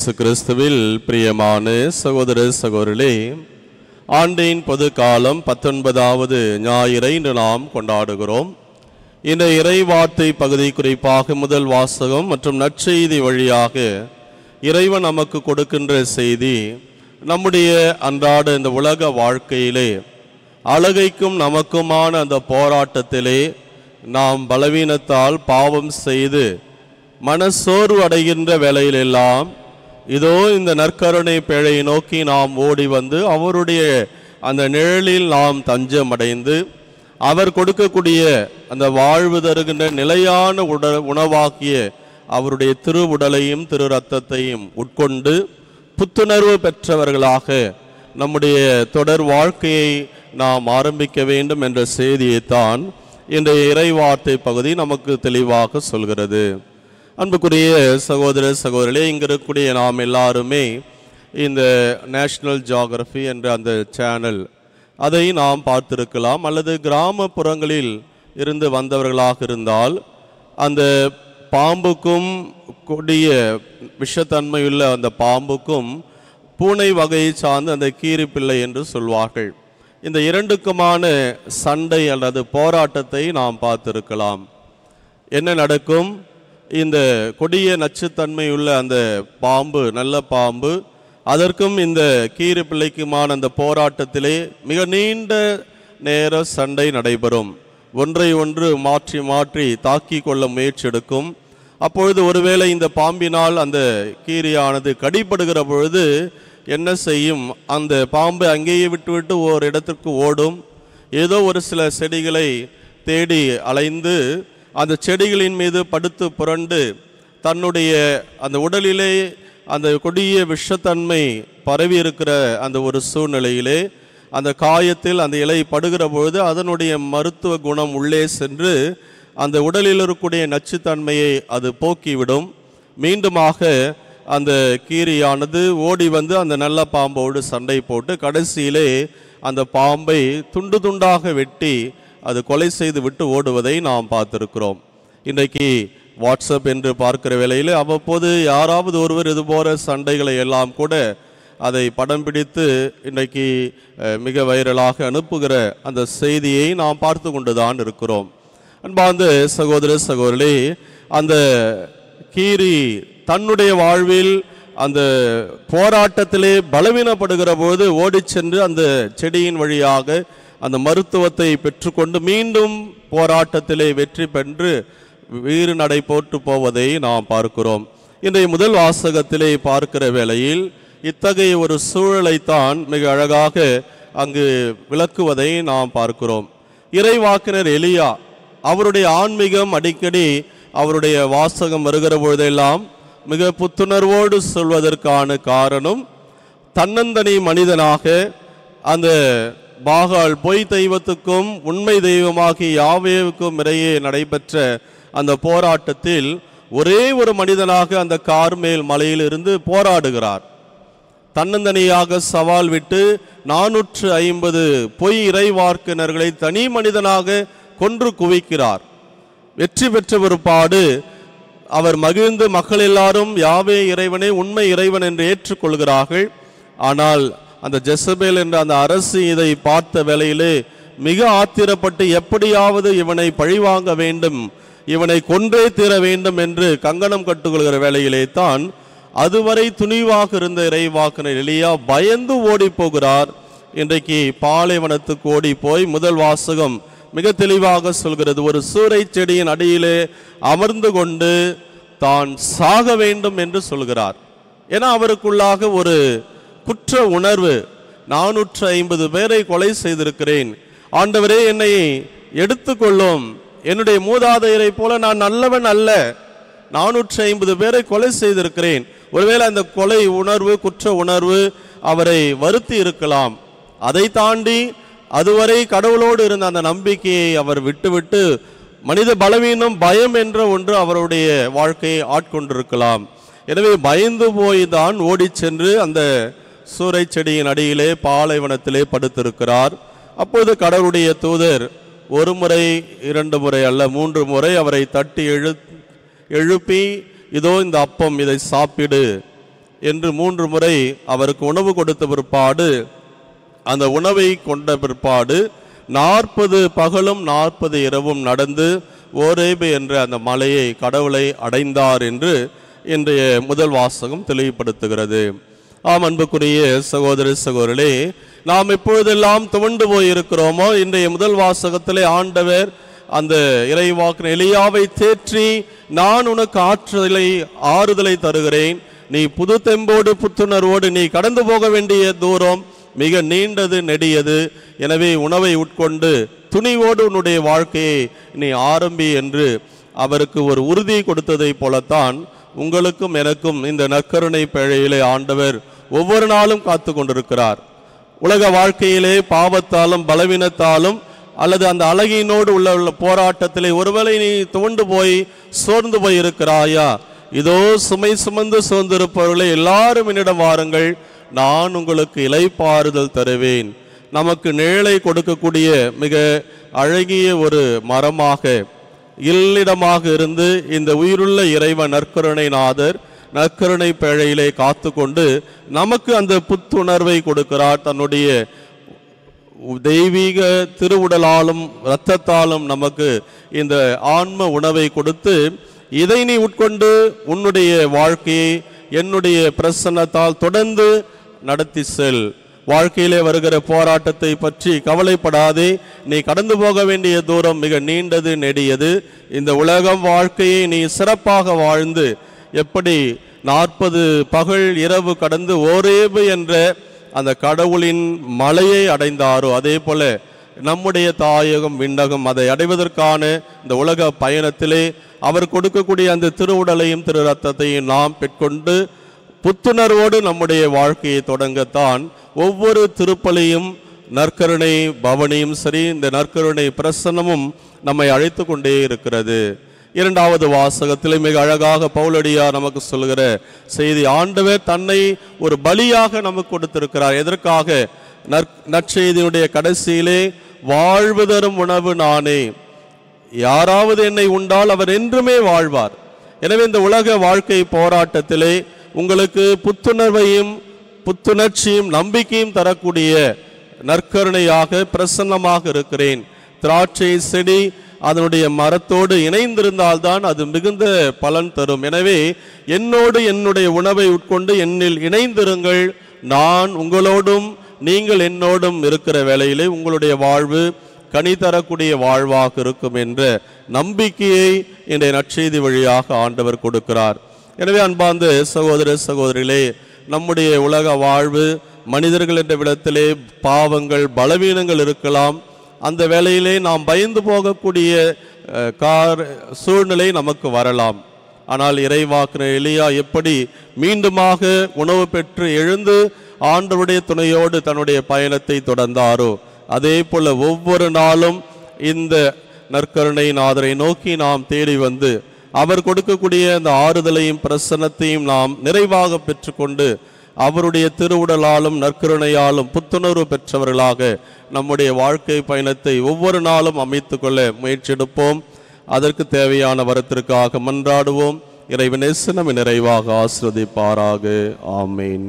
இயேசு கிறிஸ்துவில் பிரியமான சகோதர சகோதரிகளே, ஆண்டின் பொது காலம் 19வது ஞாயிறை இன்று நாம் கொண்டாடுகிறோம். இந்த இறைவார்த்தை பகுதி குறிப்பாக முதல் வாசகம் மற்றும் நற்செய்தி வழியாக இறைவன் நமக்கு கொடுக்கின்ற செய்தி நம்முடைய அன்றாட இந்த உலக வாழ்க்கையிலே அழகைக்கும் நமக்குமான அந்த போராட்டத்திலே நாம் பலவீனத்தால் பாவம் செய்து மனசோர்வு அடைகின்ற வேளையிலெல்லாம் இதோ இந்த நற்கருணை பேழையை நோக்கி நாம் ஓடி வந்து அவருடைய அந்த நிழலில் நாம் தஞ்சம் அடைந்து அவர் கொடுக்கக்கூடிய அந்த வாழ்வு தருகின்ற நிலையான உணவாகிய அவருடைய திருவுடலையும் திரு இரத்தத்தையும் உட்கொண்டு புத்துணர்வு பெற்றவர்களாக நம்முடைய தொடர் வாழ்க்கையை நாம் ஆரம்பிக்க வேண்டும் என்ற செய்தியைத்தான் இன்றைய இறைவார்த்தை பகுதி நமக்கு தெளிவாக சொல்கிறது. அன்புக்குரிய சகோதர சகோதரிகளே, இங்கே இருக்கக்கூடிய நாம் எல்லாருமே இந்த நேஷ்னல் ஜியோகிராஃபி என்ற அந்த சேனல் அதை நாம் பார்த்திருக்கலாம். அல்லது கிராமப்புறங்களில் இருந்து வந்தவர்களாக இருந்தால் அந்த பாம்புக்கும் கொடிய விஷத்தன்மையுள்ள அந்த பாம்புக்கும் பூனை வகையை சார்ந்த அந்த கீரிப்பிள்ளை என்று சொல்வார்கள். இந்த இரண்டுக்குமான சண்டை அல்லது போராட்டத்தை நாம் பார்த்திருக்கலாம். என்ன நடக்கும்? இந்த கொடிய நச்சுத்தன்மையுள்ள அந்த பாம்பு, நல்ல பாம்பு, அதற்கும் இந்த கீரிப்பிள்ளைக்குமான அந்த போராட்டத்திலே மிக நீண்ட நேர சண்டை நடைபெறும். ஒன்றை ஒன்று மாற்றி மாற்றி தாக்கி கொள்ள முயற்சி எடுக்கும். அப்பொழுது ஒருவேளை இந்த பாம்பினால் அந்த கீரியானது கடிபடுகிற பொழுது என்ன செய்யும்? அந்த பாம்பு அங்கேயே விட்டுவிட்டு ஒரு இடத்திற்கு ஓடும். ஏதோ ஒரு சில செடிகளை தேடி அலைந்து அந்த செடிகளின் மீது படுத்து புரண்டு தன்னுடைய அந்த உடலிலே அந்த கொடிய விஷத்தன்மை பரவி இருக்கிற அந்த ஒரு சூழ்நிலையிலே அந்த காயத்தில் அந்த இலை படுகிற பொழுது அதனுடைய மருத்துவ குணம் உள்ளே சென்று அந்த உடலில் இருக்கக்கூடிய நச்சுத்தன்மையை அது போக்கிவிடும். மீண்டுமாக அந்த கீரியானது ஓடி வந்து அந்த நல்ல பாம்போடு சண்டை போட்டு கடைசியிலே அந்த பாம்பை துண்டு துண்டாக வெட்டி அது கொலை செய்து விட்டு ஓடுவதை நாம் பார்த்திருக்கிறோம். இன்றைக்கு வாட்ஸ்அப் என்று பார்க்கிற வேளையில் அவ்வப்போது யாராவது ஒருவர் இதுபோல சண்டைகளை எல்லாம் கூட அதை படம் பிடித்து இன்றைக்கு மிக வைரலாக அனுப்புகிற அந்த செய்தியை நாம் பார்த்து கொண்டுதான் இருக்கிறோம். அன்பார்ந்த சகோதர சகோதரிகளே, அந்த கீரி தன்னுடைய வாழ்வில் அந்த போராட்டத்திலே பலவீனப்படுகிற போது ஓடி சென்று அந்த செடியின் வழியாக அந்த மருத்துவத்தை பெற்றுக்கொண்டு மீண்டும் போராட்டத்திலே வெற்றி பெற்று வீறு நடை போட்டு போவதை நாம் பார்க்கிறோம். இன்றைய முதல் வாசகத்திலே பார்க்கிற வேளையில் இத்தகைய ஒரு சூழலைத்தான் மிக அழகாக அங்கு விளக்குவதை நாம் பார்க்கிறோம். இறைவாக்கினர் எலியா, அவருடைய ஆன்மீகம் அடிக்கடி அவருடைய வாசகம் வருகிற பொழுதெல்லாம் மிக புத்துணர்வோடு சொல்வதற்கான காரணம், தன்னந்தனி மனிதனாக அந்த பாகால் பொய் தெய்வத்துக்கும் உண்மை தெய்வமாகி யாவேவுக்கும் இடையே நடைபெற்ற அந்த போராட்டத்தில் ஒரே ஒரு மனிதனாக அந்த கார்மேல் மலையிலிருந்து போராடுகிறார். தன்னந்தனியாக சவால் விட்டு 450 பொய் இறைவார்க்கினர்களை தனி மனிதனாக கொன்று குவிக்கிறார். வெற்றி பெற்ற பிற்பாடு அவர் மகிழ்ந்து மக்கள் எல்லாரும் யாவே இறைவனே உண்மை இறைவன் என்று ஏற்றுக்கொள்கிறார்கள். ஆனால் அந்த ஜெசபேல் என்ற அந்த அரசு இதை பார்த்த வேளையிலே மிக ஆத்திரப்பட்டு எப்படியாவது இவனை பழிவாங்க வேண்டும், இவனை கொன்றே தீர வேண்டும் என்று கங்கணம் கட்டுக்கொள்கிற வேளையிலே தான் அதுவரை துணிவாக இருந்த இறைவாக்கினர் எலியா பயந்து ஓடி போகிறார். இன்றைக்கு பாலைவனத்துக்கு ஓடி போய் முதல் வாசகம் மிக தெளிவாக சொல்கிறது, ஒரு சூறை செடியின் அடியிலே அமர்ந்து கொண்டு தான் சாக வேண்டும் என்று சொல்கிறார். ஏன்னா அவருக்குள்ளாக ஒரு குற்ற உணர்வு, 450 பேரை கொலை செய்திருக்கிறேன், ஆண்டவரே என்னை எடுத்துக்கொள்ளும், என்னுடைய மூதாதையரை போல நான் நல்லவன் அல்ல, 450 பேரை கொலை செய்திருக்கிறேன். ஒருவேளை அந்த கொலை உணர்வு, குற்ற உணர்வு அவரை வருத்தி இருக்கலாம். அதை தாண்டி அதுவரை கடவுளோடு இருந்த அந்த நம்பிக்கையை அவர் விட்டுவிட்டு மனித பலவீனம், பயம் என்ற ஒன்று அவருடைய வாழ்க்கையை ஆட்கொண்டிருக்கலாம். எனவே பயந்து போய் தான் ஓடி சென்று அந்த சூறை செடியின் அடியிலே பாலைவனத்திலே படுத்திருக்கிறார். அப்போது கடவுளுடைய தூதர் ஒரு முறை 2 முறை அல்ல 3 முறை அவரை தட்டி எழுப்பி, இதோ இந்த அப்பம், இதை சாப்பிடு, என்று 3 முறை அவருக்கு உணவு கொடுத்த பிற்பாடு, அந்த உணவை கொண்ட பிற்பாடு 40 பகலும் 40 இரவும் நடந்து ஓரேபு என்ற அந்த மலையை, கடவுளை அடைந்தார் என்று இன்றைய முதல் வாசகம் தெளிவுபடுத்துகிறது. ஆம், அன்புக்குரிய சகோதர சகோதரர்களே, நாம் எப்பொழுதெல்லாம் துவண்டு போயிருக்கிறோமோ, இன்றைய முதல் வாசகத்திலே ஆண்டவர் அந்த இறைவாக்கினர் எலியாவை தேற்றி, நான் உனக்கு ஆறுதலை தருகிறேன், நீ புது தெம்போடு புத்துணர்வோடு நீ கடந்து போக வேண்டிய தூரம் மிக நீண்டது, நெடியது, எனவே உணவை உட்கொண்டு துணிவோடு உன்னுடைய வாழ்க்கையை நீ ஆரம்பி என்று அவருக்கு ஒரு உறுதி கொடுத்ததை போலத்தான் உங்களுக்கும் எனக்கும் இந்த நற்கருணை பேழையிலே ஆண்டவர் ஒவ்வொரு நாளும் காத்து கொண்டிருக்கிறார். உலக வாழ்க்கையிலே பாவத்தாலும் பலவீனத்தாலும் அல்லது அந்த அழகினோடு உள்ள போராட்டத்திலே ஒருவேளை நீ துவண்டு போய் சோர்ந்து போய் இருக்கிறாயா? இதோ சுமை சுமந்து சோர்ந்திருப்பவர்களே, எல்லாரும் என்னிடம் வாருங்கள், நான் உங்களுக்கு இளைப்பாறுதல் தருவேன். நமக்கு நிழலை கொடுக்கக்கூடிய மிக அழகிய ஒரு மரமாக, இல்லிடமாக இருந்து இந்த உயிருள்ள இறைவன் நற்கருணை நாதர் நற்கருணை பேழையிலே காத்து கொண்டு நமக்கு அந்த புத்துணர்வை கொடுக்கிறார். தன்னுடைய தெய்வீக திருவுடலாலும் இரத்தத்தாலும் நமக்கு இந்த ஆன்ம உணவை கொடுத்து, இதை நீ உட்கொண்டு உன்னுடைய வாழ்க்கையை என்னுடைய பிரசன்னத்தால் தொடர்ந்து நடத்தி செல். வாழ்க்கையிலே வருகிற போராட்டத்தை பற்றி கவலைப்படாதே, நீ கடந்து போக வேண்டிய தூரம் மிக நீண்டது, நெடியது. இந்த உலகம் வாழ்க்கையை நீ சிறப்பாக வாழ்ந்து எப்படி 40 பகல் இரவு கடந்து ஓரேபு என்ற அந்த கடவுளின் மலையை அடைந்தாரோ, அதே போல நம்முடைய தாயகம் விண்ணகம் அதை அடைவதற்கான இந்த உலக பயணத்திலே அவர் கொடுக்கக்கூடிய அந்த திருவுடலையும் திரு ரத்தத்தையும் நாம் பெற்கொண்டு புத்துணர்வோடு நம்முடைய வாழ்க்கையை தொடங்கத்தான் ஒவ்வொரு திருப்பலியும் நற்கருணை பவனியும் சரி, இந்த நற்கருணை பிரசன்னமும் நம்மை அழைத்து கொண்டே இருக்கிறது. 2வது வாசகத்திலே மிக அழகாக பவுலடியார் நமக்கு சொல்கிற செய்தி, ஆண்டவர் தன்னை ஒரு பலியாக நமக்கு கொடுத்திருக்கிறார். எதற்காக? நற்செய்தியினுடைய கடைசியிலே, வாழ்வு தரும் உணவு நானே, யாராவது என்னை உண்டால் அவர் என்றுமே வாழ்வார். எனவே இந்த உலக வாழ்க்கை போராட்டத்திலே உங்களுக்கு புத்துணர்வையும் புத்துணர்ச்சியும் நம்பிக்கையும் தரக்கூடிய நற்கருணையாக பிரசன்னமாக இருக்கிறேன். திராட்சை செடி அதனுடைய மரத்தோடு இணைந்திருந்தால்தான் அது மிகுந்த பலன் தரும். எனவே என்னோடு என்னுடைய உணவை உட்கொண்டு என்னில் இணைந்திருங்கள், நான் உங்களோடும் நீங்கள் என்னோடும் இருக்கிற வேளையிலே உங்களுடைய வாழ்வு கனி தரக்கூடிய வாழ்வாக இருக்கும் என்ற நம்பிக்கையை இன்றைய நற்செய்தி வழியாக ஆண்டவர் கொடுக்கிறார். எனவே அன்பார்ந்த சகோதர சகோதரிகளே, நம்முடைய உலக வாழ்வு மனிதர்கள் என்ற விடத்திலே பாவங்கள் பலவீனங்கள் இருக்கலாம். அந்த வேளையிலே நாம் பயந்து போகக்கூடிய சூழ்நிலை நமக்கு வரலாம். ஆனால் இறைவாக்கினர் எலியா எப்படி மீண்டுமாக உணவு பெற்று எழுந்து ஆண்டவருடைய துணையோடு தன்னுடைய பயணத்தை தொடர்ந்தாரோ, அதே போல ஒவ்வொரு நாளும் இந்த நற்கருணை நாதரை நோக்கி நாம் தேடி வந்து அவர் கொடுக்கக்கூடிய அந்த ஆறுதலையும் பிரசன்னத்தையும் நாம் நிறைவாக பெற்றுக்கொண்டு அவருடைய திருவுடலாலும் நற்கருணையாலும் புத்துணர்வு பெற்றவர்களாக நம்முடைய வாழ்க்கை பயணத்தை ஒவ்வொரு நாளும் அமைத்து கொள்ள முயற்சி எடுப்போம். அதற்கு தேவையான வரத்திற்காக மன்றாடுவோம். இறைவன் நம்மை நிறைவாக ஆசீர்வதிப்பாராக. ஆமீன்.